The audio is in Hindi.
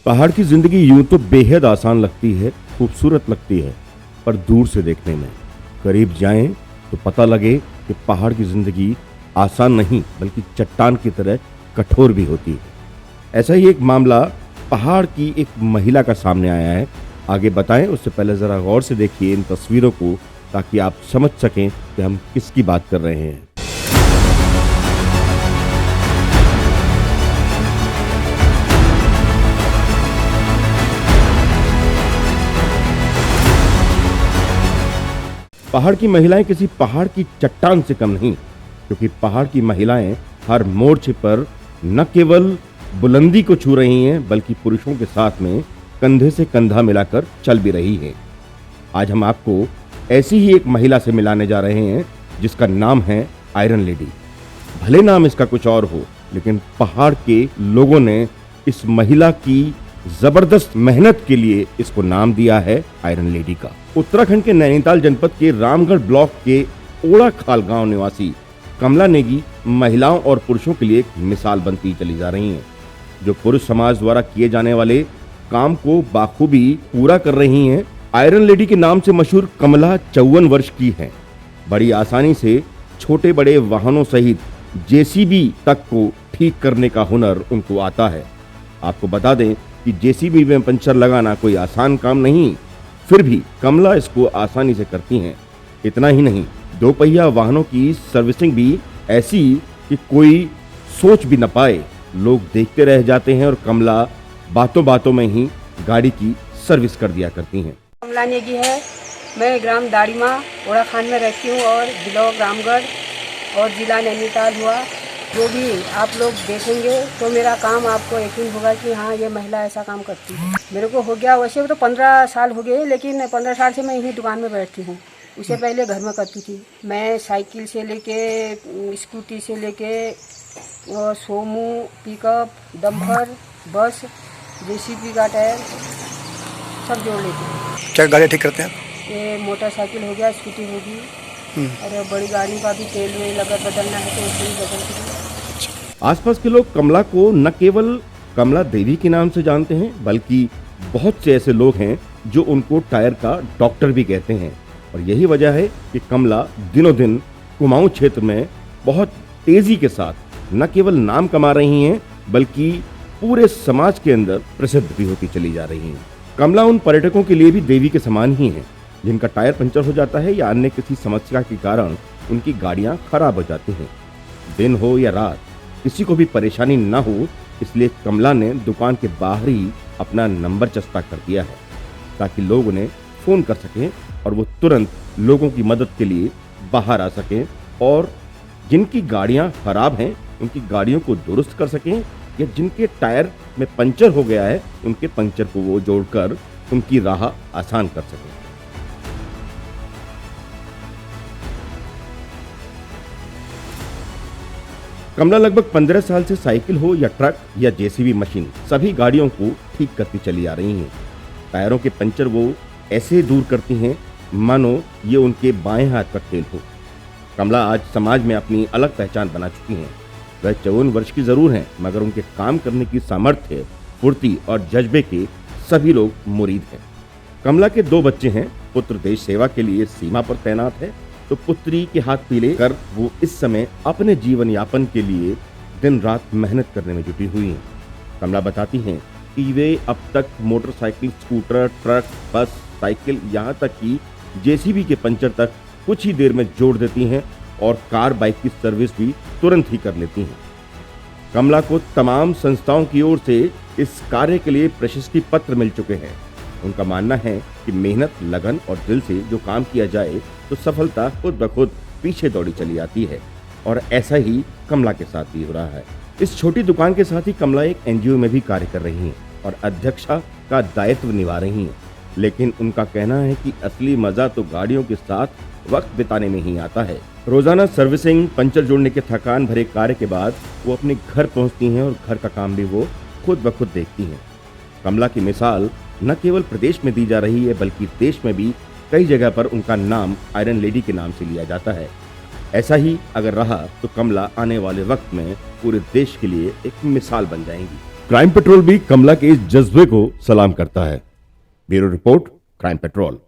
पहाड़ की जिंदगी यूं तो बेहद आसान लगती है, खूबसूरत लगती है, पर दूर से देखने में करीब जाएं तो पता लगे कि पहाड़ की जिंदगी आसान नहीं बल्कि चट्टान की तरह कठोर भी होती है। ऐसा ही एक मामला पहाड़ की एक महिला का सामने आया है। आगे बताएं उससे पहले जरा गौर से देखिए इन तस्वीरों को, ताकि आप समझ सकें कि हम किसकी बात कर रहे हैं। पहाड़ की महिलाएं किसी पहाड़ की चट्टान से कम नहीं, क्योंकि पहाड़ की महिलाएं हर मोर्चे पर न केवल बुलंदी को छू रही हैं, बल्कि पुरुषों के साथ में कंधे से कंधा मिलाकर चल भी रही हैं। आज हम आपको ऐसी ही एक महिला से मिलाने जा रहे हैं जिसका नाम है आयरन लेडी। भले नाम इसका कुछ और हो, लेकिन पहाड़ के लोगों ने इस महिला की जबरदस्त मेहनत के लिए इसको नाम दिया है आयरन लेडी का। उत्तराखंड के नैनीताल जनपद के रामगढ़ ब्लॉक के ओड़ा खाल गांव निवासी कमला नेगी महिलाओं और पुरुषों के लिए एक मिसाल बनती चली जा रही हैं, जो पुरुष समाज द्वारा किए जाने वाले काम को बाखूबी पूरा कर रही हैं। आयरन लेडी के नाम से मशहूर कमला 54 वर्ष की हैं। बड़ी आसानी से छोटे बड़े वाहनों सहित जेसीबी तक को ठीक करने का हुनर उनको आता है। आपको बता दें कि जेसीबी में पंचर लगाना कोई आसान काम नहीं, फिर भी कमला इसको आसानी से करती हैं। इतना ही नहीं, दो पहिया वाहनों की सर्विसिंग भी ऐसी कि कोई सोच भी न पाए। लोग देखते रह जाते हैं और कमला बातों बातों में ही गाड़ी की सर्विस कर दिया करती हैं। कमला नेगी है, मैं ग्राम दाड़ीमा ओड़ा खान में रहती हूँ और ब्लॉक रामगढ़ और जिला नैनीताल हुआ। जो भी आप लोग देखेंगे तो मेरा काम आपको यकीन होगा कि हाँ, ये महिला ऐसा काम करती है। मेरे को हो गया वैसे तो 15 साल हो गए, लेकिन 15 साल से मैं यही दुकान में बैठती हूँ। उससे पहले घर में करती थी। मैं साइकिल से लेके स्कूटी से लेके सोमू, पिकअप, डंपर, बस, जेसीबी का टायर सब जोड़ लेती हूँ। क्या गाड़ी ठीक करते हैं? ये मोटरसाइकिल हो गया, स्कूटी होगी, और बड़ी गाड़ी का भी तेल में लगा बदलना है तो उसमें बदलती हूँ। आसपास के लोग कमला को न केवल कमला देवी के नाम से जानते हैं, बल्कि बहुत से ऐसे लोग हैं जो उनको टायर का डॉक्टर भी कहते हैं। और यही वजह है कि कमला दिनों दिन कुमाऊं क्षेत्र में बहुत तेजी के साथ न केवल नाम कमा रही हैं, बल्कि पूरे समाज के अंदर प्रसिद्ध भी होती चली जा रही हैं। कमला उन पर्यटकों के लिए भी देवी के समान ही हैं, जिनका टायर पंचर हो जाता है या अन्य किसी समस्या के कारण उनकी गाड़ियां खराब हो जाती हैं। दिन हो या रात, किसी को भी परेशानी न हो, इसलिए कमला ने दुकान के बाहर ही अपना नंबर चस्पा कर दिया है, ताकि लोग उन्हें फोन कर सकें और वो तुरंत लोगों की मदद के लिए बाहर आ सकें और जिनकी गाड़ियां खराब हैं उनकी गाड़ियों को दुरुस्त कर सकें, या जिनके टायर में पंचर हो गया है उनके पंचर को वो जोड़कर उनकी राह आसान कर सकें। कमला लगभग 15 साल से साइकिल हो या ट्रक या जेसीबी मशीन, सभी गाड़ियों को ठीक करती चली आ रही हैं। टायरों के पंचर वो ऐसे दूर करती हैं मानो ये उनके बाएं हाथ का खेल हो। कमला आज समाज में अपनी अलग पहचान बना चुकी हैं। वह 54 वर्ष की जरूर हैं, मगर उनके काम करने की सामर्थ्य, फुर्ती और जज्बे के सभी लोग मुरीद हैं। कमला के 2 बच्चे हैं। पुत्र देश सेवा के लिए सीमा पर तैनात है, तो पुत्री के हाथ पीले कर वो इस समय अपने जीवन यापन के लिए दिन रात मेहनत करने में जुटी हुई हैं। कमला बताती हैं कि वे अब तक मोटरसाइकिल, स्कूटर, ट्रक, बस, साइकिल, यहाँ तक कि जेसीबी के पंचर तक कुछ ही देर में जोड़ देती हैं और कार, बाइक की सर्विस भी तुरंत ही कर लेती हैं। कमला को तमाम संस्थाओं की ओर से इस कार्य के लिए प्रशस्ति पत्र मिल चुके हैं। उनका मानना है कि मेहनत, लगन और दिल से जो काम किया जाए तो सफलता खुद ब खुद पीछे दौड़ी चली आती है, और ऐसा ही कमला के साथ भी हो रहा है। इस छोटी दुकान के साथ ही कमला एक एनजीओ में भी कार्य कर रही हैं और अध्यक्षा का दायित्व निभा रही हैं। लेकिन उनका कहना है कि असली मजा तो गाड़ियों के साथ वक्त बिताने में ही आता है। रोजाना सर्विसिंग, पंचर जोड़ने के थकान भरे कार्य के बाद वो अपने घर पहुंचती हैं और घर का काम भी वो खुद ब खुद देखती हैं। कमला की मिसाल न केवल प्रदेश में दी जा रही है, बल्कि देश में भी कई जगह पर उनका नाम आयरन लेडी के नाम से लिया जाता है। ऐसा ही अगर रहा तो कमला आने वाले वक्त में पूरे देश के लिए एक मिसाल बन जाएंगी। क्राइम पेट्रोल भी कमला के इस जज्बे को सलाम करता है। Bureau report, crime petrol.